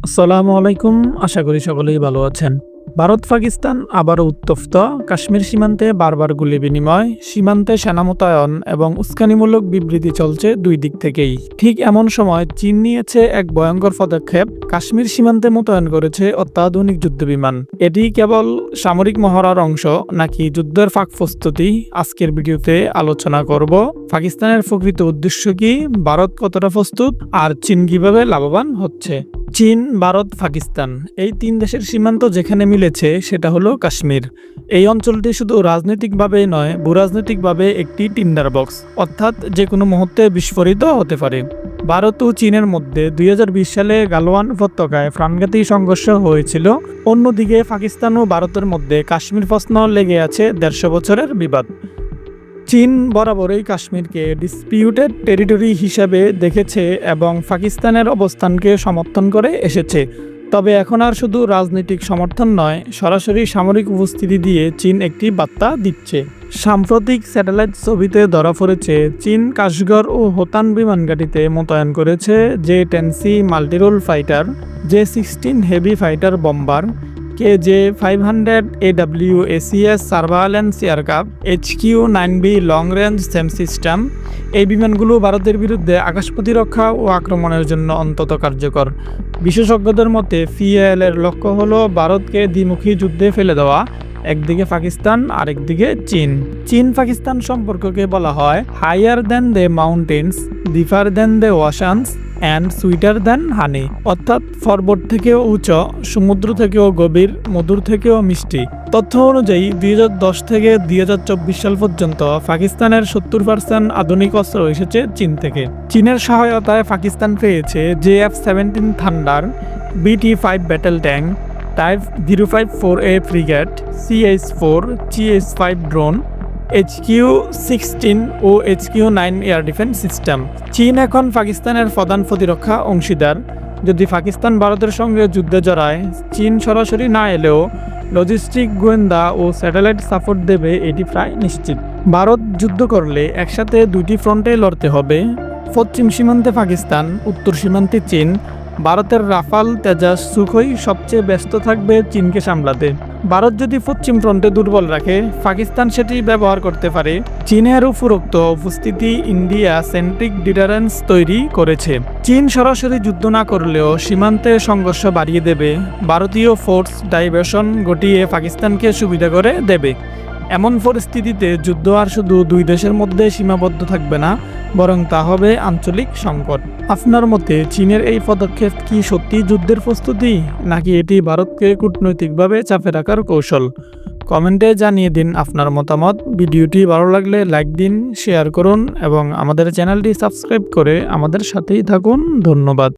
আসসালামু আলাইকুম। আশা করি সকলেই ভালো আছেন। ভারত পাকিস্তান আবারও উত্তপ্ত। কাশ্মীর সীমান্তে বারবার গুলি বিনিময়, সীমান্তে সেনা মোতায়েন এবং উস্কানিমূলক বিবৃতি চলছে দুই দিক থেকেই। ঠিক এমন সময় চীন নিয়েছে এক ভয়ঙ্কর পদক্ষেপ। কাশ্মীর সীমান্তে মোতায়েন করেছে অত্যাধুনিক যুদ্ধবিমান। এটি কেবল সামরিক মহড়ার অংশ নাকি যুদ্ধের ফাঁক প্রস্তুতি? আজকের ভিডিওতে আলোচনা করব। পাকিস্তানের প্রকৃত উদ্দেশ্য কি, ভারত কতটা প্রস্তুত, আর চীন কিভাবে লাভবান হচ্ছে। চীন, ভারত, পাকিস্তান এই তিন দেশের সীমান্ত যেখানে মিলেছে সেটা হলো কাশ্মীর। এই অঞ্চলটি শুধু রাজনৈতিকভাবে নয়, ভূরাজনৈতিকভাবে একটি টিন্ডার বক্স, অর্থাৎ যে কোনো মুহূর্তে বিস্ফোরিত হতে পারে। ভারত ও চীনের মধ্যে 2020 সালে গালওয়ান উপত্যকায় প্রাণঘাতী সংঘর্ষ হয়েছিল। অন্যদিকে পাকিস্তান ও ভারতের মধ্যে কাশ্মীর প্রশ্ন লেগে আছে 150 বছরের বিবাদ। চীন বরাবরই কাশ্মীরকে ডিসপিউটেড টেরিটরি হিসেবে দেখেছে এবং পাকিস্তানের অবস্থানকে সমর্থন করে এসেছে। তবে এখন আর শুধু রাজনৈতিক সমর্থন নয়, সরাসরি সামরিক উপস্থিতি দিয়ে চীন একটি বার্তা দিচ্ছে। সাম্প্রতিক স্যাটেলাইট ছবিতে ধরা পড়েছে চীন কাশগড় ও হোতান বিমান ঘাঁটিতে মোতায়েন করেছে J-10C multirole fighter, J-16 heavy fighter bomber, KJ-500 AWACS surveillance aircraft, HQ-9B long range same system. এই বিমানগুলো ভারতের বিরুদ্ধে আকাশ প্রতিরক্ষা ও আক্রমণের জন্য অন্তত কার্যকর। বিশেষজ্ঞদের মতে PAL এর লক্ষ্য হলো ভারতকে দ্বিমুখী যুদ্ধে ফেলে দেওয়া, একদিকে পাকিস্তান আরেকদিকে চীন। চীন পাকিস্তান সম্পর্ককে বলা হয় higher than the mountains, deeper than the oceans and sweeter than honey, অর্থাৎ পর্বত থেকেও উঁচু, সমুদ্র থেকেও গভীর, মধুর থেকেও মিষ্টি। তথ্য অনুযায়ী 2010 থেকে 2024 সাল পর্যন্ত পাকিস্তানের 70% আধুনিক অস্ত্র এসেছে চীন থেকে। চীনের সহায়তায় পাকিস্তান পেয়েছে JF-17 thunder, BT-5 battle tank, type 054A frigate, CH-4, CH-5 drone, HQ-16 ও HQ-9 এয়ার ডিফেন্স সিস্টেম। চীন এখন পাকিস্তানের প্রধান প্রতিরক্ষা অংশীদার। যদি পাকিস্তান ভারতের সঙ্গে যুদ্ধে জড়ায়, চীন সরাসরি না এলেও লজিস্টিক, গোয়েন্দা ও স্যাটেলাইট সাপোর্ট দেবে, এটি প্রায় নিশ্চিত। ভারত যুদ্ধ করলে একসাথে দুইটি ফ্রন্টে লড়তে হবে। পশ্চিম সীমান্তে পাকিস্তান, উত্তর সীমান্তে চীন। ভারতের রাফাল, তেজাস, সুখোই সবচেয়ে ব্যস্ত থাকবে চীনকে সামলাতে। ভারত যদি পশ্চিম ফ্রন্টে দুর্বল রাখে, পাকিস্তান সেটি ব্যবহার করতে পারে। চীনের উপরোক্ত উপস্থিতি ইন্ডিয়া সেন্ট্রিক ডিটারেন্স তৈরি করেছে। চীন সরাসরি যুদ্ধ না করলেও সীমান্তে সংঘর্ষ বাড়িয়ে দেবে, ভারতীয় ফোর্স ডাইভার্সন ঘটিয়ে পাকিস্তানকে সুবিধা করে দেবে। এমন পরিস্থিতিতে যুদ্ধ আর শুধু দুই দেশের মধ্যে সীমাবদ্ধ থাকবে না, বরং তা হবে আঞ্চলিক সংকট। আপনার মতে চীনের এই পদক্ষেপ কি সত্যি যুদ্ধের প্রস্তুতি, নাকি এটি ভারতকে কূটনৈতিকভাবে চাপে রাখার কৌশল? কমেন্টে জানিয়ে দিন আপনার মতামত। ভিডিওটি ভালো লাগলে লাইক দিন, শেয়ার করুন এবং আমাদের চ্যানেলটি সাবস্ক্রাইব করে আমাদের সাথেই থাকুন। ধন্যবাদ।